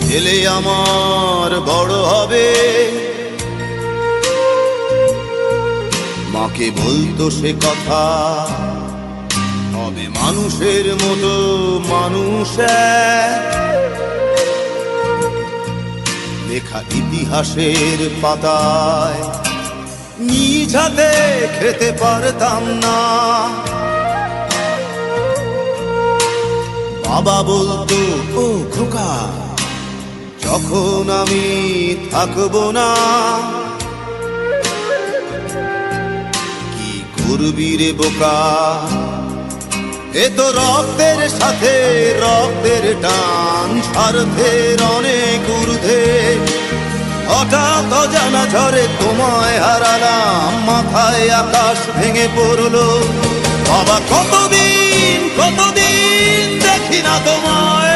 ছেলে আমার বড় হবে, মাকে বলতো সে কথা, হবে মানুষের মতো মানুষ এক। লেখা ইতিহাসের পাতায় নিজ হাতে খেতে পারতাম না। বাবা বলতো, ও খোকা, যখন আমি থাকবো না, কি করবি রে বোকা, এ তো রক্তের সাথে রক্তের টান, স্বার্থের অনেক ঊর্ধ্বে। হঠাৎ অজানা ঝড়ে তোমায় হারালাম, মাথায় আকাশ ভেঙে পড়লো। বাবা কতদিন কতদিন দেখি না তোমায়,